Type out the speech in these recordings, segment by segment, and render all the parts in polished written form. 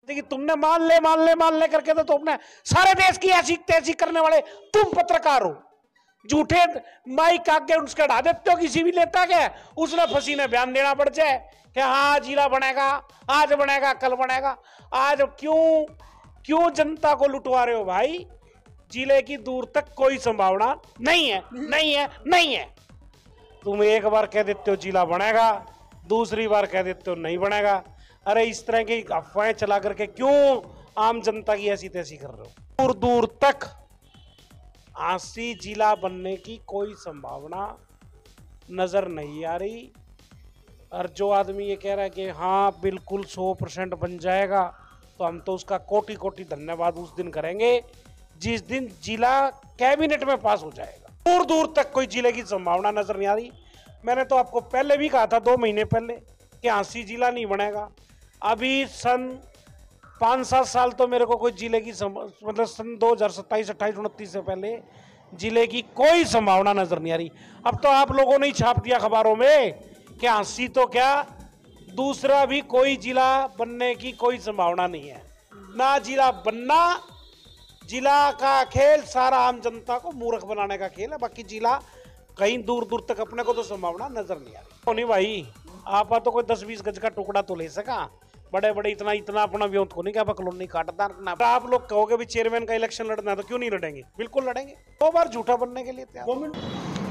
कि तुमने मान ले करके तो तुमने सारे देश की ऐसी तैसी करने वाले तुम पत्रकार हो। झूठे माइक आगे उसके हटा देते हो किसी भी नेता के, उसने फंसी ने बयान देना पड़ जाए कि हाँ जिला बनेगा, आज बनेगा, कल बनेगा। आज क्यों जनता को लुटवा रहे हो भाई? जिले की दूर तक कोई संभावना नहीं है, नहीं है, नहीं है। तुम एक बार कह देते हो जिला बनेगा, दूसरी बार कह देते हो नहीं बनेगा। अरे इस तरह की अफवाहें चला करके क्यों आम जनता की ऐसी तैसी कर रहे हो? दूर दूर तक आसी जिला बनने की कोई संभावना नजर नहीं आ रही। और जो आदमी ये कह रहा है कि हाँ बिल्कुल 100% बन जाएगा, तो हम तो उसका कोटि कोटि धन्यवाद उस दिन करेंगे जिस दिन जिला कैबिनेट में पास हो जाएगा। दूर दूर तक कोई जिले की संभावना नजर नहीं आ रही। मैंने तो आपको पहले भी कहा था 2 महीने पहले कि आसी जिला नहीं बनेगा। अभी सन 5-7 साल तो मेरे को कोई जिले की मतलब सन 2027, 28, 29 से पहले जिले की कोई संभावना नजर नहीं आ रही। अब तो आप लोगों ने ही छाप दिया अखबारों में कि आसी तो क्या, दूसरा भी कोई जिला बनने की कोई संभावना नहीं है। ना जिला बनना, जिला का खेल सारा आम जनता को मूर्ख बनाने का खेल है। बाकी जिला कहीं दूर दूर तक अपने को तो संभावना नजर नहीं आ रही। नहीं भाई, आप तो कोई 10-20 गज का टुकड़ा तो ले सका, बड़े बड़े इतना अपना व्योत को नहीं क्या कॉलोनी काटता ना। आप लोग कहोगे भी चेयरमैन का इलेक्शन लड़ना है तो क्यों नहीं लड़ेंगे? बिल्कुल लड़ेंगे, 2 बार झूठा बनने के लिए तैयार।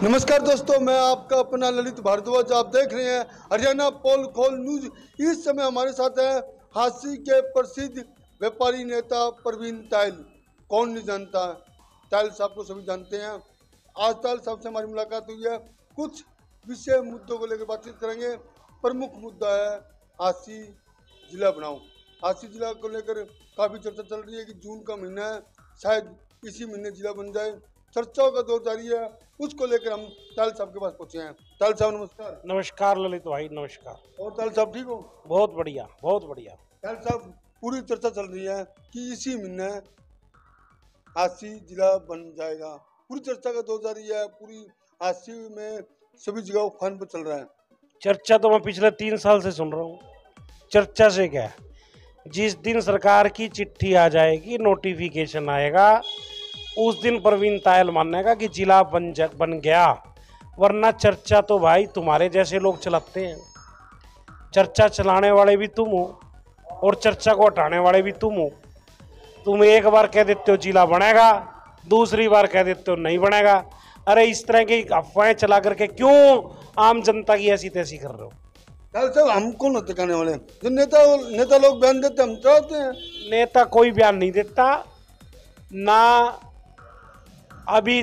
नमस्कार दोस्तों, मैं आपका अपना ललित भारद्वाज। आप देख रहे हैं हरियाणा पोल खोल न्यूज। इस समय हमारे साथ है हांसी के प्रसिद्ध व्यापारी नेता प्रवीण तायल। कौन नहीं जानता, तायल साहब को सभी जानते हैं। आज तायल साहब से हमारी मुलाकात हुई है, कुछ विषय मुद्दों को लेकर बातचीत करेंगे। प्रमुख मुद्दा है हांसी जिला बनाओ। हांसी जिला को लेकर काफ़ी चर्चा चल रही है कि जून का महीना है, शायद इसी महीने जिला बन जाए। चर्चाओं का दौर जारी है, उसको लेकर हम तायल साहब के पास पहुंचे हैं। तायल साहब नमस्कार। नमस्कार ललित भाई, नमस्कार। और तायल साहब ठीक हो? बहुत बढ़िया, बहुत बढ़िया। तायल साहब, पूरी चर्चा चल रही है कि इसी महीने हांसी जिला बन जाएगा। पूरी चर्चा का दौर जारी है, पूरी हांसी में सभी जगह फन पर चल रहा है। चर्चा तो मैं पिछले 3 साल से सुन रहा हूँ। चर्चा से क्या है, जिस दिन सरकार की चिट्ठी आ जाएगी, नोटिफिकेशन आएगा, उस दिन प्रवीण तायल मानेगा कि जिला बन गया। वरना चर्चा तो भाई तुम्हारे जैसे लोग चलाते हैं। चर्चा चलाने वाले भी तुम हो और चर्चा को हटाने वाले भी तुम हो। तुम एक बार कह देते हो जिला बनेगा, दूसरी बार कह देते हो नहीं बनेगा। अरे इस तरह की अफवाहें चला करके क्यों आम जनता की ऐसी तैसी कर रहे हो? तायल साहब, हम कौन होते कहने वाले? जो नेता लोग बयान देते हम चाहते हैं। नेता कोई बयान नहीं देता ना। अभी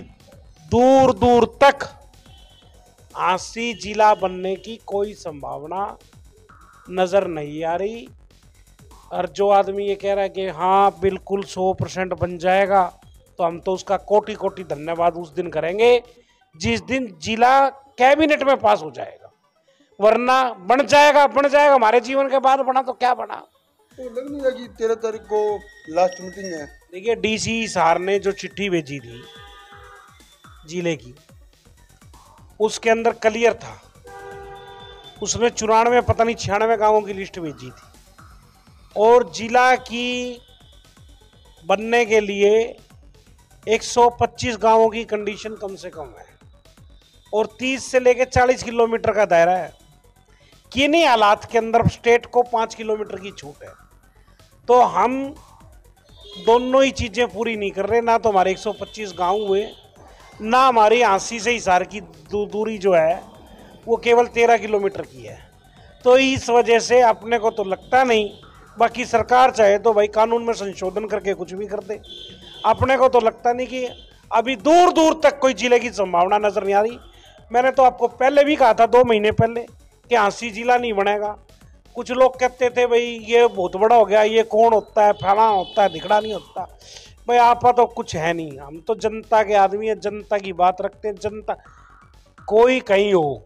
दूर दूर तक आसी जिला बनने की कोई संभावना नजर नहीं आ रही। और जो आदमी ये कह रहा है कि हाँ बिल्कुल 100% बन जाएगा, तो हम तो उसका कोटि कोटि धन्यवाद उस दिन करेंगे जिस दिन जिला कैबिनेट में पास हो जाएगा। वरना बन जाएगा हमारे जीवन के बाद बना तो क्या बना। तो लग नहीं रहा कि 13 तारीख को लास्ट मीटिंग है? देखिए, डीसी हिसार ने जो चिट्ठी भेजी थी जिले की, उसके अंदर क्लियर था। उसमें 94 पता नहीं 96 गांवों की लिस्ट भेजी थी और जिला की बनने के लिए 125 गांवों की कंडीशन कम से कम है और 30 से लेकर 40 किलोमीटर का दायरा है। किन्हीं हालात के अंदर स्टेट को 5 किलोमीटर की छूट है। तो हम दोनों ही चीज़ें पूरी नहीं कर रहे। ना तो हमारे 125 गांव हुए, ना हमारी हांसी से हिसार की दूरी जो है वो केवल 13 किलोमीटर की है। तो इस वजह से अपने को तो लगता नहीं, बाकी सरकार चाहे तो भाई कानून में संशोधन करके कुछ भी कर दे। अपने को तो लगता नहीं कि अभी दूर दूर तक कोई जिले की संभावना नजर नहीं आ रही। मैंने तो आपको पहले भी कहा था 2 महीने पहले कि हांसी जिला नहीं बनेगा। कुछ लोग कहते थे भाई ये बहुत बड़ा हो गया, ये कौन होता है, फलाना होता है, धिकड़ा नहीं होता। भाई आपा तो कुछ है नहीं, हम तो जनता के आदमी हैं, जनता की बात रखते हैं। जनता कोई कहीं हो,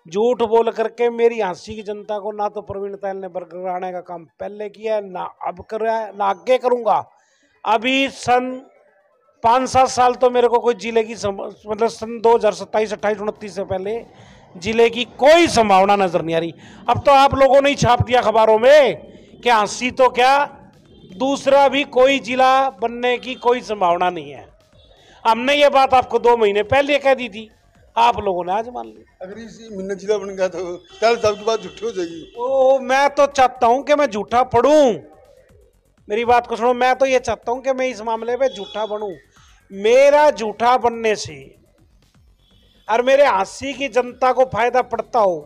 झूठ बोल करके मेरी हांसी की जनता को ना तो प्रवीण तायल ने बरगलाने का काम पहले किया है, ना अब कर रहा है, ना आगे करूंगा। अभी सन 5-7 साल तो मेरे को कोई जिले की मतलब सन 2027, 28, 29 से पहले जिले की कोई संभावना नजर नहीं आ रही। अब तो आप लोगों ने ही छाप दिया अखबारों में कि हांसी तो क्या, दूसरा भी कोई जिला बनने की कोई संभावना नहीं है। हमने ये बात आपको 2 महीने पहले कह दी थी, आप लोगों ने आज मान ली। अगर इसी मिन्नत जिला बन गया तो तायल साहब की बात झूठी हो जाएगी। ओ, मैं तो चाहता हूं कि मैं झूठा पढ़ूं। मेरी बात को सुनो, मैं तो ये चाहता हूं कि मैं इस मामले पे झूठा बनूं। मेरा झूठा बनने से और मेरे हांसी की जनता को फायदा पड़ता हो,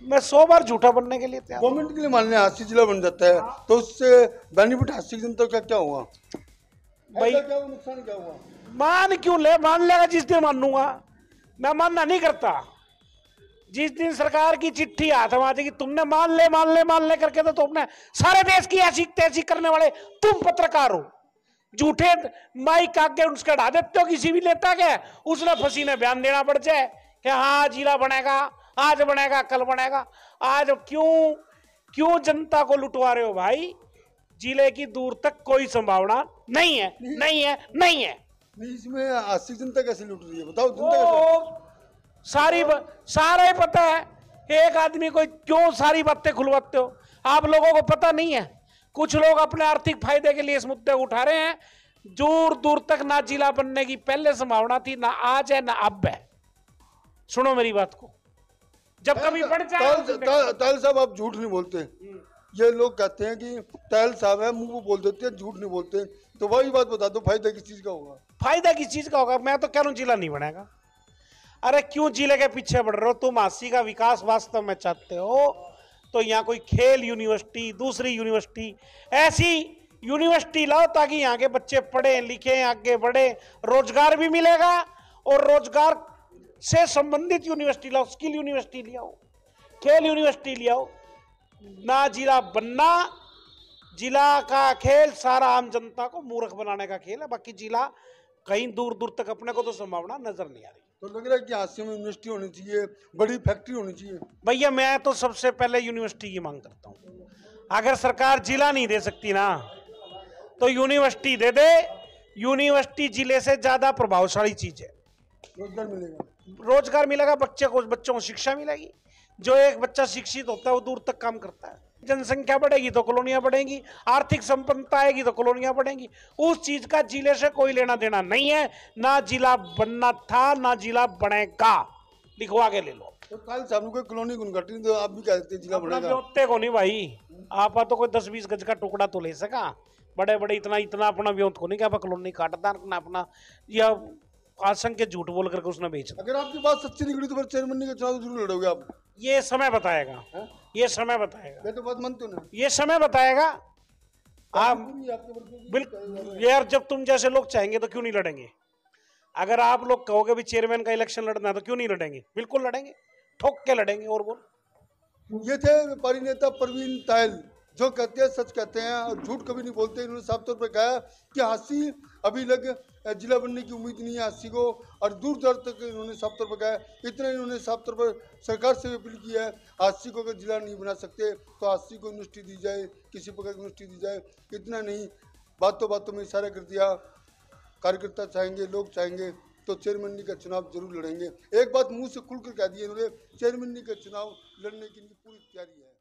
मैं 100 बार झूठा बनने के लिए तैयार। गवर्नमेंट के लिए मान लें हांसी जिला बन जाता है तो उससे बेनिफिट हांसी की जनता का क्या हुआ भाई? क्या हुआ, नुकसान क्या हुआ? मान क्यों ले, मान लेगा जिस दिन मानूंगा। मैं मानना नहीं करता। जिस दिन सरकार की चिट्ठी हाथ में आ जाएगी, तुमने मान ले करके तो तुमने सारे देश की ऐसी तैसी करने वाले तुम पत्रकार हो। झूठे माइक आगे उसके हटा देते हो किसी भी नेता के, उसने फंसी ने बयान देना पड़ जाए कि हाँ जिला बनेगा, आज बनेगा, कल बनेगा। आज क्यों जनता को लुटवा रहे हो भाई? जिले की दूर तक कोई संभावना नहीं है, नहीं है, नहीं है। नहीं, इसमें हांसी जनता कैसे लूट रही है बताओ? जनता कैसे? सारा ही पता है। एक आदमी को क्यों सारी बातें खुलवाते हो? आप लोगों को पता नहीं है। कुछ लोग अपने आर्थिक फायदे के लिए इस मुद्दे को उठा रहे हैं। दूर दूर तक ना जिला बनने की पहले संभावना थी, ना आज है, ना अब है। सुनो मेरी बात को, जब कभी बढ़ जाए। तायल साहब आप झूठ नहीं बोलते। ये लोग कहते हैं कि तायल साहब है, मुंह पे बोल देते हैं, झूठ नहीं बोलते। तो वही बात बता दो, फायदा किस चीज का होगा? फायदा किस चीज का होगा? मैं तो कह रहा हूं जिला नहीं बनेगा। अरे क्यों जिले के पीछे बढ़ रहे हो? तुम हांसी का विकास वास्तव में चाहते हो तो यहाँ कोई खेल यूनिवर्सिटी, दूसरी यूनिवर्सिटी, ऐसी यूनिवर्सिटी लाओ ताकि यहाँ के बच्चे पढ़े लिखे, आगे बढ़े, रोजगार भी मिलेगा। और रोजगार से संबंधित यूनिवर्सिटी लाओ, स्किल यूनिवर्सिटी ले आओ, खेल यूनिवर्सिटी ले आओ। ना जिला बनना, जिला का खेल सारा आम जनता को मूर्ख बनाने का खेल है। बाकी जिला कहीं दूर दूर तक अपने को तो संभावना नजर नहीं आ रही। तो लग रहा है कि हांसी में यूनिवर्सिटी होनी चाहिए, बड़ी फैक्ट्री होनी चाहिए। भैया मैं तो सबसे पहले यूनिवर्सिटी की मांग करता हूँ। अगर सरकार जिला नहीं दे सकती ना, तो यूनिवर्सिटी दे दे। यूनिवर्सिटी जिले से ज्यादा प्रभावशाली चीज है। रोजगार मिलेगा, रोजगार मिलेगा, बच्चों को शिक्षा मिलेगी। जो एक बच्चा शिक्षित होता है वो दूर तक काम करता है। जनसंख्या बढ़ेगी तो कॉलोनियां बढ़ेंगी, आर्थिक संपन्नता आएगी तो कॉलोनियां बढ़ेंगी। उस चीज का जिले से कोई लेना देना नहीं है। ना जिला बनना था, ना जिला बनेगा। लिखवा के ले लो। तो तायल साहब कोई कॉलोनी गुनगटी तो आप भी कह देते जिला बनेगा। व्योते को नहीं भाई, आप तो कोई 10-20 गज का टुकड़ा तो ले सका। बड़े बड़े इतना अपना व्योत को नहीं क्या कॉलोनी काटता अपना, या आशंक के झूठ बोल करके उसने बेच। अगर आपकी बात सच्ची निकली तो फिर चेयरमैन का चुनाव जरूर लड़ोगे आप? ये समय बताएगा। ये समय बताएगा। मैं तो बात मानते हो ना? ये समय बताएगा। आप बिल्कुल यार, जब तुम जैसे लोग चाहेंगे तो क्यों नहीं लड़ेंगे? अगर आप लोग कहोगे भी चेयरमैन का इलेक्शन लड़ना है तो क्यों नहीं लड़ेंगे? बिल्कुल लड़ेंगे, ठोक के लड़ेंगे। और बोल। ये थे व्यापारी नेता परवीन तायल, जो कहते हैं सच कहते हैं और झूठ कभी नहीं बोलते। इन्होंने साफ तौर पर कहा कि हांसी अभी लग जिला बनने की उम्मीद नहीं है हांसी को, और दूर दूर तक इन्होंने साफ तौर पर कहा। इतना इन्होंने साफ तौर पर सरकार से अपील की है, हांसी को अगर जिला नहीं बना सकते तो हांसी को यूनिवर्सिटी दी जाए, किसी प्रकार की यूनिवर्सिटी दी जाए। इतना नहीं, बातों में इशारा कर दिया। कार्यकर्ता चाहेंगे, लोग चाहेंगे तो चेयरमैन का चुनाव जरूर लड़ेंगे। एक बात मुंह से खुलकर कह दी इन्होंने, चेयरमैन का चुनाव लड़ने की पूरी तैयारी है।